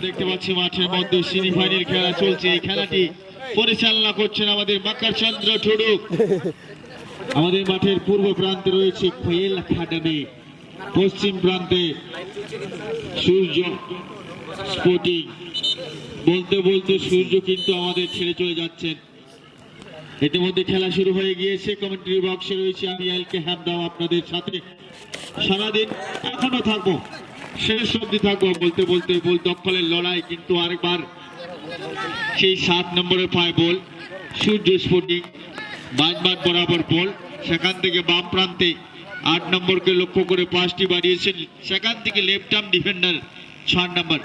দেখতে পাচ্ছি মাঠের মধ্যে সেমিফাইনাল খেলা চলছে। এই খেলাটি পরিচালনা করছেন আমাদের মাকার চন্দ্র টুডু। আমাদের মাঠের পূর্ব প্রান্তে রয়েছে কোয়েল একাডেমি, পশ্চিম প্রান্তে সূর্য স্পোর্টিং। বলতে বলতে সূর্য কিন্তু আমাদের ছেড়ে চলে যাচ্ছেন। ইতিমধ্যে খেলা শুরু হয়ে গিয়েছে। কমেন্ট্রি বক্সে রয়েছে আমি এলকে হ্যামদাও আপনাদের সাথে সারাদিন এখনো থাকবো, শেষ অবধি থাকবো। বলতে বলতে বল দখলের লড়াই, কিন্তু আরেকবার সেই 7 নম্বরে পায় বল সূর্য স্পোর্টিং। বাজবাদ বরাবর বল, সেখান থেকে বাম প্রান্তে 8 নম্বরকে লক্ষ্য করে পাসটি বাড়িয়েছেন, সেখান থেকে লেফট আর্ম ডিফেন্ডার 6 নম্বর।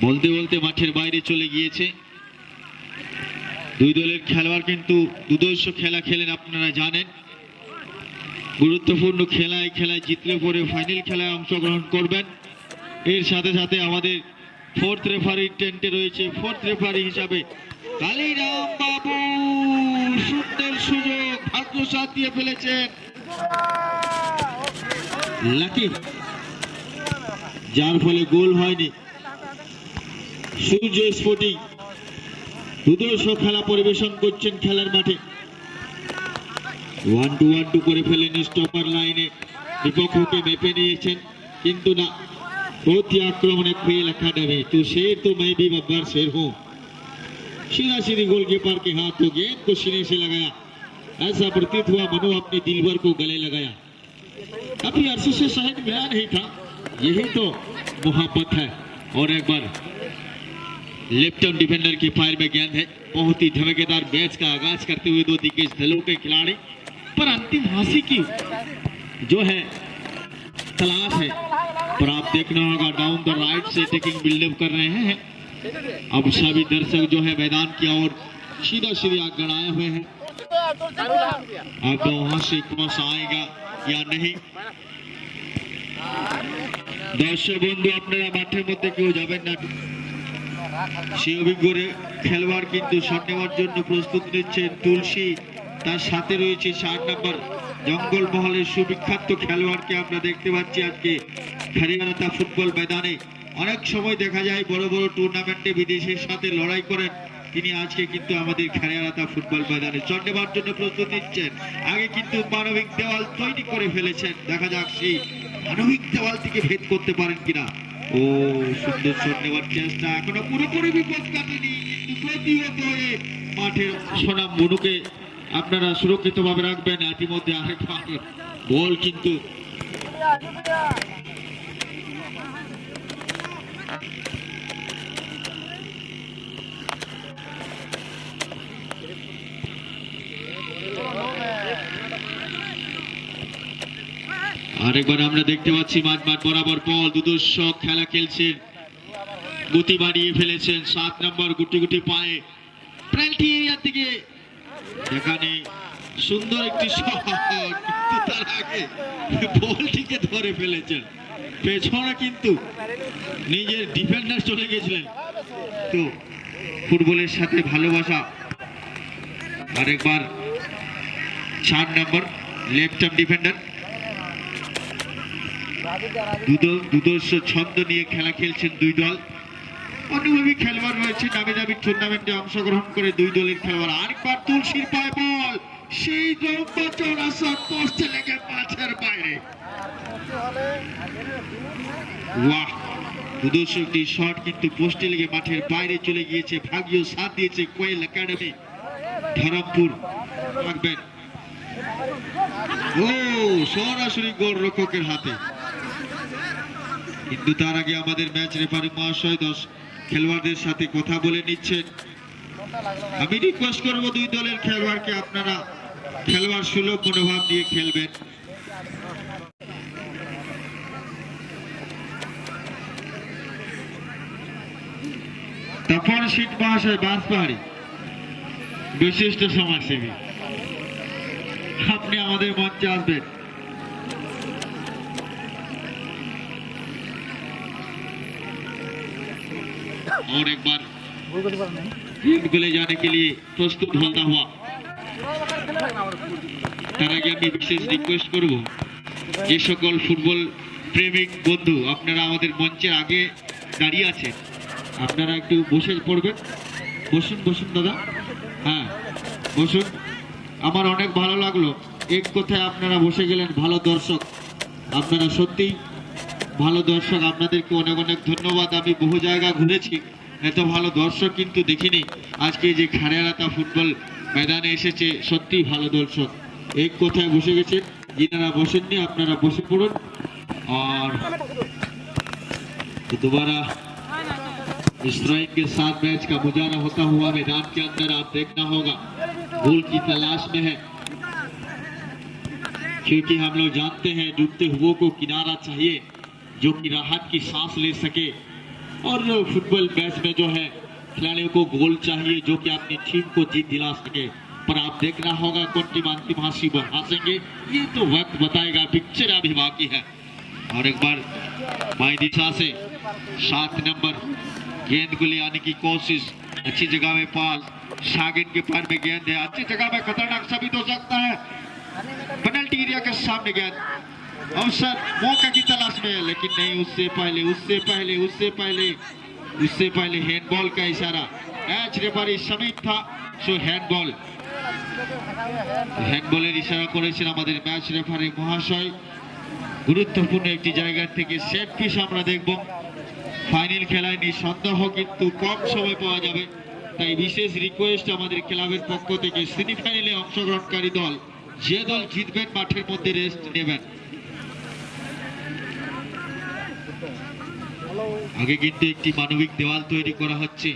বলতে বলতে মাঠের বাইরে চলে গিয়েছে। দুই দলের খেলোয়াড় কিন্তু দুর্ধর্ষ খেলা খেলেন, আপনারা জানেন। গুরুত্বপূর্ণ খেলায় জিতলে পরে ফাইনাল খেলায় অংশগ্রহণ করবেন। এর সাথে সাথে আমাদের 4th রেফারি টেন্টে রয়েছে। 4th রেফারি হিসাবে কালীরাম বাবু। সুন্দর সুযোগ, ভাগ্য সাথ দিয়ে ফেলেছেন লাকি, যার ফলে গোল হয়নি। সূর্য স্পোর্টিং দুর্ধর্ষ খেলা পরিবেশন করছেন খেলার মাঠে। 1-2 করে ফেলেন স্টপার লাইনে, বিপক্ষকে মেপে নিয়েছেন, কিন্তু না, बहुत ही आक्रमण खेल अकादमी। तो शेर तो मैं भी बब्बर शेर हूँ। सीधा सीधी गोलकीपर के हाथ तो गेंद को सीने से लगाया, ऐसा प्रतीत हुआ मनो अपने दिलबर को गले लगाया। काफी अरसे से शायद मिला नहीं था, यही तो मोहब्बत है। और एक बार लेफ्ट आर्म डिफेंडर की फायर में गेंद है। बहुत ही धमाकेदार मैच का आगाज करते हुए दो दिग्गज दलों के खिलाड़ी, पर अंतिम हासिल की जो है तलाश है। पर आप देखना होगा डाउन द राइट से टेकिंग बिल्डअप कर रहे हैं। अब सभी दर्शक जो है मैदान की ओर सीधा सीधा गड़ाए हुए हैं। अब वहां से क्रॉस आएगा या नहीं। दर्शक बंधु আপনারা মাঠের মধ্যে কেউ যাবেন না। সেই অভিজ্ঞ খেলোয়াড় কিন্তু শট নেওয়ার জন্য প্রস্তুত নিচ্ছেন তুলসী, তার সাথে রয়েছে 4 নম্বর জঙ্গলমহলের সুবিখ্যাত খেলোয়াড়কে আমরা দেখতে পাচ্ছি আজকে খারিয়ারাতা ফুটবল ময়দানে। অনেক সময় দেখা যায় বড় বড় টুর্নামেন্টে বিদেশের সাথে লড়াই করেন, তিনি আজকে কিন্তু আমাদের খারিয়ারাতা ফুটবল ময়দানে শট নেওয়ার জন্য প্রস্তুত নিচ্ছেন। আগে কিন্তু মানবিক দেওয়াল তৈরি করে ফেলেছেন, দেখা যাক সেই মানবিক দেওয়াল থেকে ভেদ করতে পারেন কিনা। ও সুন্দর শট নেওয়ার চেষ্টা, এখনো পুরোপুরি বিপদ কাটেনি, কিন্তু প্রতিহত হয়ে মাঠের সোনাম মনুকে আপনারা সুরক্ষিত ভাবে রাখবেন। ইতিমধ্যে আরেকবার বল কিন্তু আরেকবার আমরা দেখতে পাচ্ছি মাঠ বরাবর বল দুর্ধর্ষ খেলা খেলছেন, গতি বাড়িয়ে ফেলেছেন 7 নম্বর গুটি গুটি পায়ে পেনাল্টি এরিয়া থেকে। এখানে সুন্দর একটি শট, কিন্তু তার আগে বলটিকে ধরে ফেলেছেন পেছনে, কিন্তু নিজের ডিফেন্ডার চলে গেছিলেন। তো ফুটবলের সাথে ভালোবাসা। আরেকবার 4 নম্বর লেফট আর্ম ডিফেন্ডার দুর্ধর্ষ ছন্দ নিয়ে খেলা খেলছেন দুই দল। অনুভবী খেলোয়াড় রয়েছে, নামি দামি টুর্নামেন্টে অংশগ্রহণ করে দুই দলের খেলোয়াড়। আরেকবার তুলসীর পায়ে বল, সেই চৌড়া শট পোস্টে লেগে মাঠের বাইরে। ওয়াহ, দুর্ধর্ষ একটি শট কিন্তু পোস্টে লেগে মাঠের বাইরে চলে গিয়েছে। ভাগ্য সাথ দিয়েছে কোয়েল একাডেমি ধরমপুর। থাকবেন ও সরাসরি গোল রক্ষকের হাতে, কিন্তু তার আগে আমাদের ম্যাচ রেফারি মহাশয় 10 খেলোয়াড়দের সাথে কথা বলে নিচ্ছেন। আমি রিকোয়েস্ট করব দুই দলের খেলোয়াড়কে আপনারা খেলোয়াড় সুলভ মনোভাব নিয়ে খেলবেন। তপন শীত মহাশয় বাঁশবাড়ি বিশিষ্ট সমাজসেবী, আপনি আমাদের মঞ্চে আসবেন। और एक बार गेंद को ले जाने के लिए प्रस्तुत होता हुआ তার আগে আমি বিশেষ রিকোয়েস্ট করব যে সকল ফুটবল প্রেমিক বন্ধু আপনারা আমাদের মঞ্চের আগে দাঁড়িয়ে আছেন আপনারা একটু বসে পড়বেন বসুন বসুন দাদা হ্যাঁ বসুন আমার অনেক ভালো লাগলো এক কথায় আপনারা বসে গেলেন ভালো দর্শক আপনারা সত্যিই ভালো দর্শক আপনাদেরকে অনেক অনেক ধন্যবাদ আমি বহু জায়গা ঘুরেছি এত ভালো দর্শক কিন্তু দেখিনি আজকে যে খাড়িয়ারাতা ফুটবল ময়দানে এসেছে সত্যিই ভালো দর্শক এক কথায় বসে গেছেন যিনারা বসেননি আপনারা বসে পড়ুন और दोबारा इस्राइल के साथ मैच का मुजाहरा होता हुआ मैदान के अंदर आप देखना होगा गोल की तलाश में है क्योंकि हम लोग जानते हैं डूबते हुए को किनारा चाहिए जो कि राहत की सांस ले सके और फुटबॉल मैच में जो है खिलाड़ियों को गोल चाहिए जो कि अपनी टीम को जीत दिला सके पर आप देखना होगा कौन टीम अंतिम हासिल हासेंगे ये तो वक्त बताएगा पिक्चर अभी बाकी है और एक बार बाई दिशा से 7 नंबर गेंद को ले आने की कोशिश अच्छी जगह में पास शागिन के पैर में गेंद है अच्छी जगह में खतरनाक साबित हो सकता है पेनल्टी एरिया के सामने गेंद अवसर मौका की तलाश में है लेकिन नहीं उससे पहले हैंडबॉल का इशारा मैच रेफारी समीप था सो हैंडबॉलेर इशारा করেছেন আমাদের ম্যাচ রেফারি মহাশয় গুরুত্বপূর্ণ একটি জায়গা থেকে সেট পিস আমরা দেখব ফাইনাল খেলায় নিঃসন্দেহ কিন্তু কম সময় পাওয়া যাবে তাই বিশেষ রিকোয়েস্ট আমাদের ক্লাবের পক্ষ থেকে সেমিফাইনালে অংশগ্রহণকারী দল যে দল জিতবেন মাঠের মধ্যে রেস্ট নেবেন আগে কিন্তু একটি মানবিক দেওয়াল তৈরি করা হচ্ছে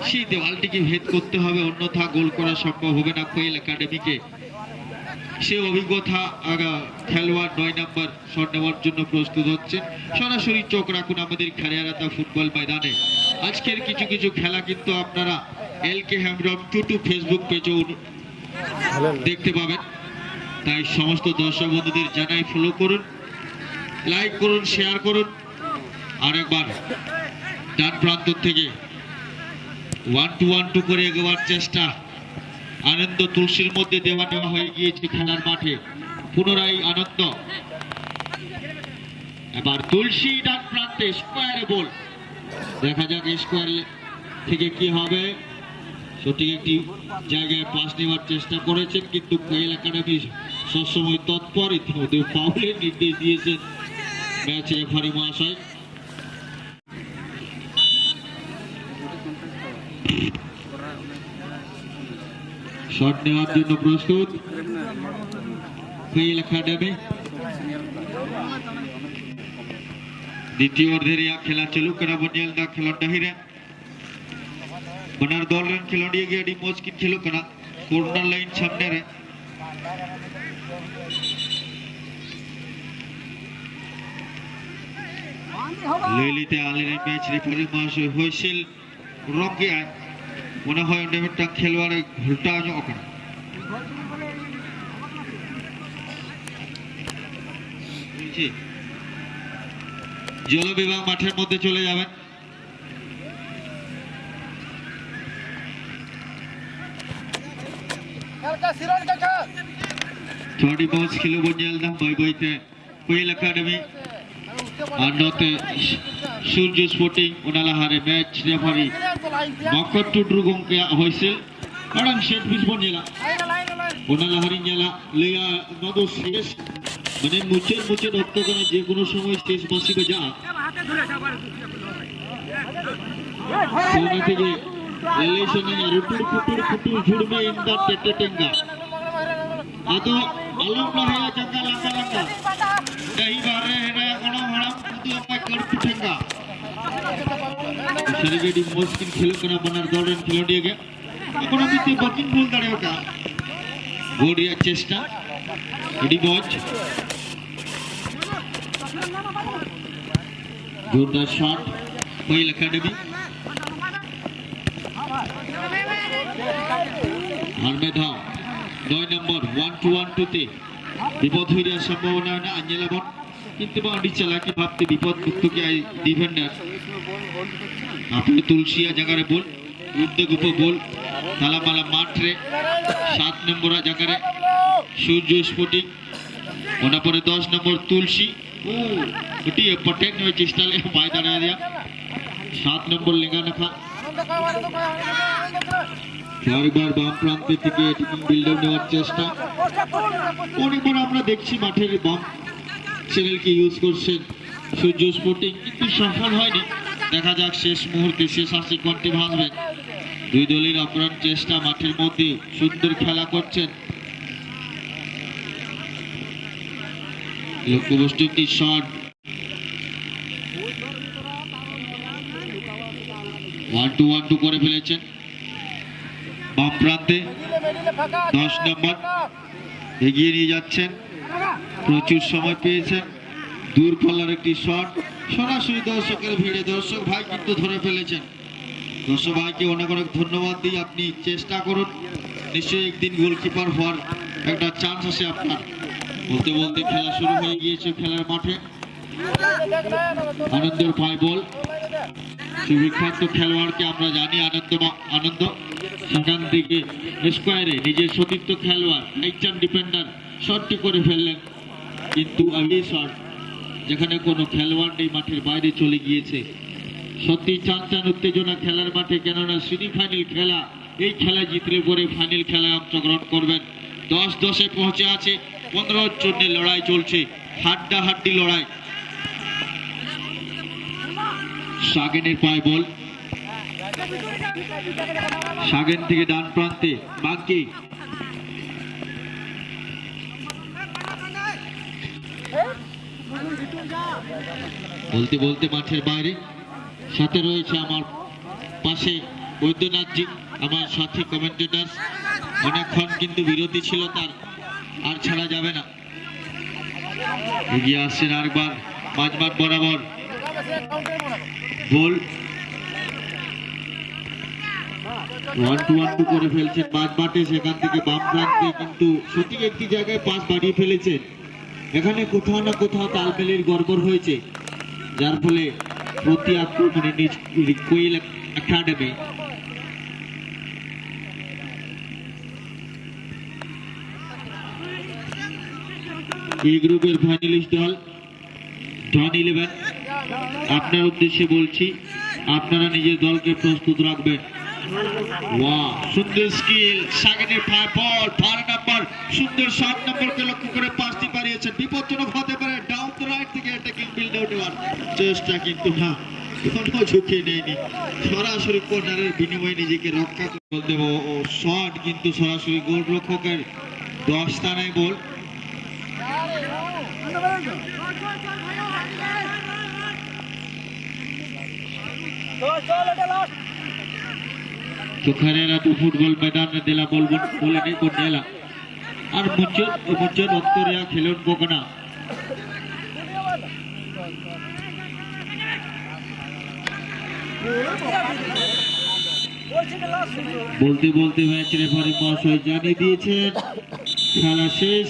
সেই দেওয়ালটিকে ভেদ করতে হবে অন্যথা গোল করা সম্ভব হবে না কোয়েল একাডেমিকে সে অভিজ্ঞতা খেলোয়াড় 9 নম্বর শট নেওয়ার জন্য প্রস্তুত হচ্ছেন সরাসরি চোখ রাখুন আমাদের খাড়িয়ারাতা ফুটবল ময়দানে আজকের কিছু কিছু খেলা কিন্তু আপনারা এলকে হ্যামরম টুটু ফেসবুক পেজে দেখতে পাবেন তাই সমস্ত দর্শক বন্ধুদের জানাই ফলো করুন লাইক করুন শেয়ার করুন আর একবার ডান প্রান্ত থেকে 1-2 করে এগোবার চেষ্টা আনন্দ তুলসীর মধ্যে দেওয়া নেওয়া হয়ে গিয়েছে খেলার মাঠে পুনরায় আনন্দ এবার তুলসী ডান প্রান্তে স্কোয়ারে বল দেখা যাক স্কোয়ার থেকে কি হবে সঠিক একটি জায়গায় পাস নেওয়ার চেষ্টা করেছেন কিন্তু কোয়েল একাডেমি সবসময় তৎপর ইতিমধ্যে ফাউলের নির্দেশ দিয়েছেন ম্যাচ রেফারি মহাশয় শট নেওয়ার জন্য প্রস্তুত কোয়েল একাডেমি দ্বিতীয় অর্ধের খেলা চালু করা বনিয়ালদা খেলোয়াড় ᱰᱟᱹᱦᱤᱨᱮ ᱵᱟᱱᱟᱨ ᱫᱚᱞ ᱨᱮᱱ ᱠᱷᱮᱞᱳᱰᱤᱭᱟᱹ ᱜᱮ ᱟᱹᱰᱤ ᱢᱚᱡᱽ ᱠᱤᱱ ᱠᱷᱮᱞᱳᱜ ᱠᱟᱱᱟ ᱠᱚᱨᱱᱟᱨ ᱞᱟᱭᱤᱱ ᱥᱟᱢᱱᱮ ᱨᱮ ᱞᱟᱹᱭᱞᱤᱛᱮ ᱟᱞᱮᱨᱮᱱ ᱢᱮᱪ ᱨᱮফᱟরি মহাশয় হুইসেল রকে আয় মনে হয় অন্য একটা খেলোয়াড় ঘুলটা ᱧᱚᱜ ᱠᱟᱱᱟ জল বিভাগ মাঠের মধ্যে চলে যাবেন थोड़ी बहुत खेलो बनियालदा बाई बाईते कोयल एकाडेमी और नोते सूर्य स्पोर्टिंग उनालाहारे मैच रेफारी मकर टुडरू गंके होइसेल अड़ान सेट पिस बनियाला उनालाहारी ᱧᱮᱞᱟ ᱞᱟᱹᱭᱟ ᱱᱚᱣᱟ ᱫᱚ শেষ মানে মুচের অক্টোগনে যে কোনো সময় শেষ বাঁশি বাজা সোনা থেকে रिलेशन रुटुर पुटुर झुड़ में इंदा टेटेटेंगा आदो अलम लहया जंगा लंगा लंगा दही बारे है गणम हड़म कुदु अपना कर पुटेंगा शरीरेडी मुश्किल खेलो कना बनार दौड़न खिलाड़ी के अपन बीते बकिंग बोल दाड़े का गोडिया चेष्टा एडी बॉच जोरदार शॉट कोयल एकेडमी धाव 9 नंबर 1-2 তে বিপদ হয়ে যাওয়ার সম্ভাবনা না আঞ্জেলাবন কিন্তু বাউন্ডারি চালাকি ভাবতে বিপদ মুক্ত কি ডিফেন্ডার આપણે તુલસીયા જગારે બોલ ઉદ્યોગ બોલ તાલામાલા માઠરે 7 নম্বর জায়গায় সূর্য স্ফটিক ওনা পরে 10 নম্বর তুলসী ওটি পটেক নিয়ে চেষ্টা লে ময়দানে দিয়া 7 নম্বর লেঙ্গানাখা বারবার বাম প্রান্তে থেকে টিকিং বিল্ডার নেওয়ার চেষ্টা অনেকবার আমরা দেখছি মাঠের বাম চ্যানেলকে ইউজ করছেন সূর্য স্পোর্টিং কিন্তু সফল হয়নি দেখা যাক শেষ মুহূর্তে শেষ 80 ঘন্টা ভাঙবে দুই দলের আপ্রাণ চেষ্টা মাঠের মধ্যে সুন্দর খেলা করছেন লক্ষ্যবস্তু একটি শট 1-2 করে ফেলেছেন বাম প্রান্তে 10 নম্বর এগিয়ে নিয়ে যাচ্ছেন প্রচুর সময় পেয়েছেন দূর পাল্লার একটি শট সরাসরি দর্শকের ভিড়ে দর্শক ভাই কিন্তু ধরে ফেলেছেন দর্শক ভাইকে অনেক অনেক ধন্যবাদ দিই আপনি চেষ্টা করুন নিশ্চয়ই একদিন গোলকিপার হওয়ার একটা চান্স আছে আপনার বলতে বলতে খেলা শুরু হয়ে গিয়েছে খেলার মাঠে আনন্দের পায় বল সুবিখ্যাত খেলোয়াড়কে আমরা জানি আনন্দ সেখান থেকে স্কোয়ারে নিজের সতীর্থ খেলোয়াড় রাইট ডিফেন্ডার শটটি করে ফেললেন কিন্তু এই শট যেখানে কোনো খেলোয়াড় নেই মাঠের বাইরে চলে গিয়েছে সত্যি চান উত্তেজনা খেলার মাঠে কেননা সেমিফাইনাল খেলা এই খেলা জিতলে পরে ফাইনাল খেলায় অংশগ্রহণ করবেন 10-10 পৌঁছে আছে 15 জন্য লড়াই চলছে হাড্ডাহাড্ডি লড়াই সাগেনের পায় বল সাগেন থেকে ডান প্রান্তে বাকি বলতে বলতে মাঠের বাইরে সাথে রয়েছে আমার পাশে বৈদ্যনাথজি আমার সাথী কমেন্টেটর অনেকক্ষণ কিন্তু বিরতি ছিল তার আর ছাড়া যাবে না এগিয়ে আসছেন আরেকবার মাঝমাঠ বরাবর বল 1-2 করে ফেলছেন মাঝমাঠে সেখান থেকে বাম প্রান্তে কিন্তু সঠিক একটি জায়গায় পাস বাড়িয়ে ফেলেছেন এখানে কোথাও না কোথাও তালমেলের গড়বড় হয়েছে যার ফলে প্রতি আক্রমণে নিজ কোয়েল একাডেমি এই গ্রুপের ফাইনালিস্ট দল ডন 11 আপনার উদ্দেশ্যে বলছি আপনারা নিজের দলকে প্রস্তুত রাখবেন ওয়াও সুন্দর স্কিল সাগেনের বল 12 নম্বর সুন্দর 7 নম্বরকে লক্ষ্য করে পাসটি পারিয়েছেন বিপজ্জনক হতে পারে ডাউন দ্য রাইট থেকে অ্যাটাকিং বিল্ড আউট নেওয়ার চেষ্টা কিন্তু না কোনো ঝুঁকি নেয়নি সরাসরি কর্নারের বিনিময়ে নিজেকে রক্ষা করতে ও শট কিন্তু সরাসরি গোলরক্ষকের 10 স্থানে বল तो खरेरा तो फुटबॉल मैदान में दिला बॉल बोलने को नेला और मुझे उत्तरिया खेलोन बोकना बोलते बोलते मैच रेफारी महाशय जानिए दिए खेला शेष